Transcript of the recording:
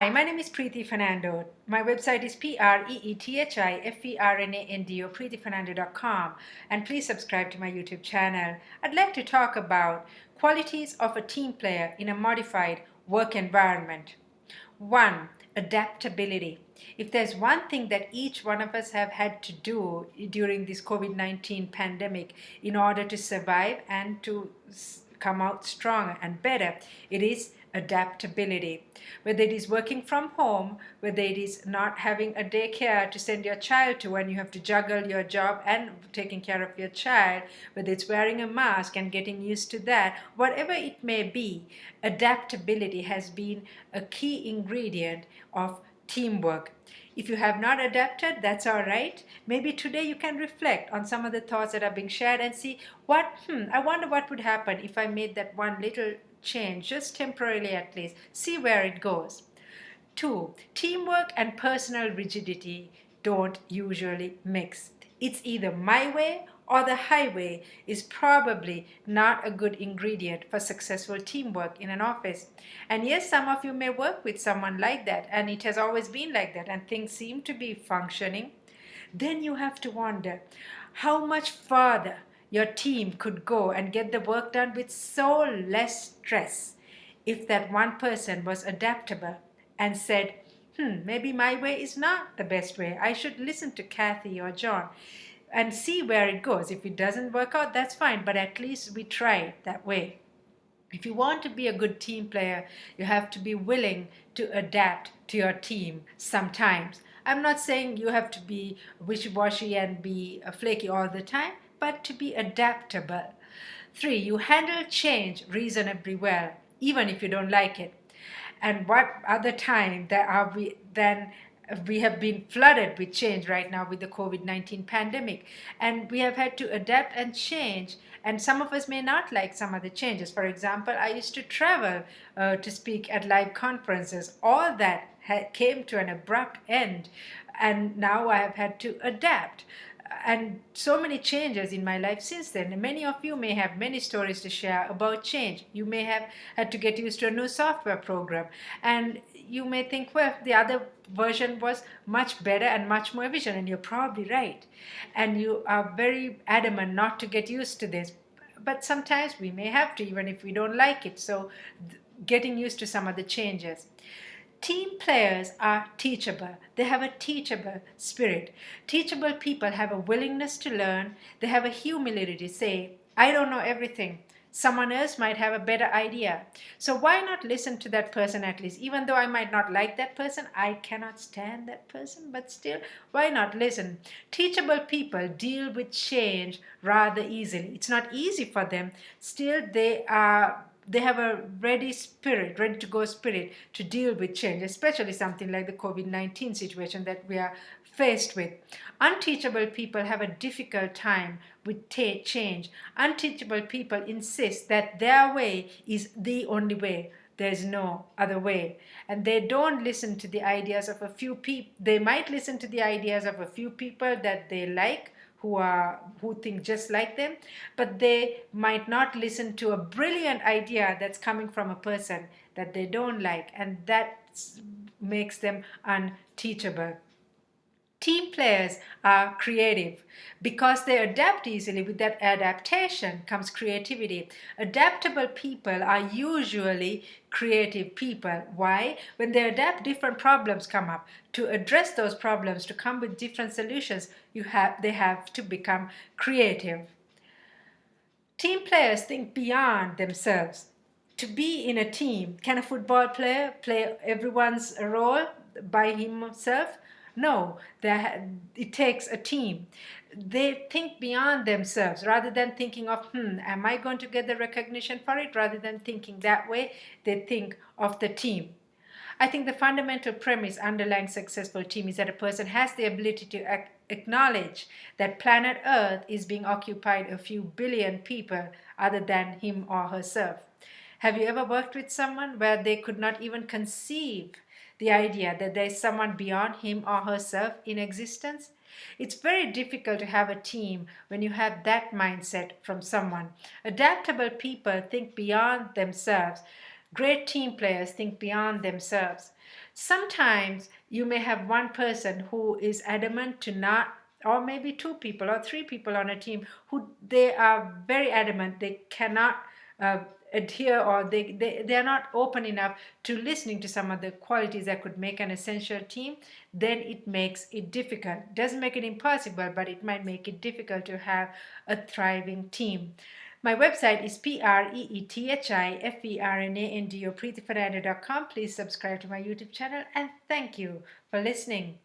Hi, my name is Preeti Fernando. My website is preethifernando, preethifernando.com, and please subscribe to my YouTube channel. I'd like to talk about qualities of a team player in a modified work environment. 1. Adaptability. If there's one thing that each one of us have had to do during this COVID-19 pandemic in order to survive and to come out stronger and better, it is adaptability. Whether it is working from home, whether it is not having a daycare to send your child to and you have to juggle your job and taking care of your child, whether it's wearing a mask and getting used to that, whatever it may be, adaptability has been a key ingredient of teamwork. If you have not adapted, that's all right. Maybe today you can reflect on some of the thoughts that are being shared and see I wonder what would happen if I made that one little change, just temporarily at least. See where it goes. 2. Teamwork and personal rigidity don't usually mix. It's either my way or the highway is probably not a good ingredient for successful teamwork in an office. And yes, some of you may work with someone like that, and it has always been like that, and things seem to be functioning. Then you have to wonder how much further your team could go and get the work done with so less stress if that one person was adaptable and said, maybe my way is not the best way. I should listen to Kathy or John and see where it goes. If it doesn't work out, that's fine, but at least we tried that way. If you want to be a good team player, you have to be willing to adapt to your team sometimes. I'm not saying you have to be wishy-washy and be flaky all the time, but to be adaptable. 3. You handle change reasonably well, even if you don't like it. And what other time that are we then we have been flooded with change right now with the COVID-19 pandemic, and we have had to adapt and change, and some of us may not like some of the changes. For example, I used to travel to speak at live conferences. All that came to an abrupt end, and now I have had to adapt, and so many changes in my life since then. Many of you may have many stories to share about change. You may have had to get used to a new software program, and you may think, well, the other version was much better and much more efficient, and you're probably right. And you are very adamant not to get used to this. But sometimes we may have to, even if we don't like it. So getting used to some of the changes. Team players are teachable. They have a teachable spirit. Teachable people have a willingness to learn. They have a humility to say, I don't know everything. Someone else might have a better idea. So why not listen to that person at least? Even though I might not like that person, I cannot stand that person, but still, why not listen? Teachable people deal with change rather easily. It's not easy for them. Still, they have a ready spirit, ready to go spirit to deal with change, especially something like the COVID-19 situation that we are faced with. Unteachable people have a difficult time with change. Unteachable people insist that their way is the only way. There's no other way. And they don't listen to the ideas of a few people. They might listen to the ideas of a few people that they like, who think just like them, but they might not listen to a brilliant idea that's coming from a person that they don't like, and that makes them unteachable. Team players are creative because they adapt easily. With that adaptation comes creativity. Adaptable people are usually creative people. Why? When they adapt, different problems come up. To address those problems, to come with different solutions, they have to become creative. Team players think beyond themselves. To be in a team, can a football player play everyone's role by himself? No, it takes a team. They think beyond themselves rather than thinking of, am I going to get the recognition for it? Rather than thinking that way, they think of the team. I think the fundamental premise underlying successful team is that a person has the ability to acknowledge that planet Earth is being occupied a few billion people other than him or herself. Have you ever worked with someone where they could not even conceive the idea that there is someone beyond him or herself in existence? It's very difficult to have a team when you have that mindset from someone. Adaptable people think beyond themselves. Great team players think beyond themselves. Sometimes you may have one person who is adamant to not, or maybe two people or three people on a team who they are very adamant they cannot uh, adhere, or they are not open enough to listening to some of the qualities that could make an essential team. Then it makes it difficult. Doesn't make it impossible, but it might make it difficult to have a thriving team. My website is preethifernando.com. Please subscribe to my YouTube channel, and thank you for listening.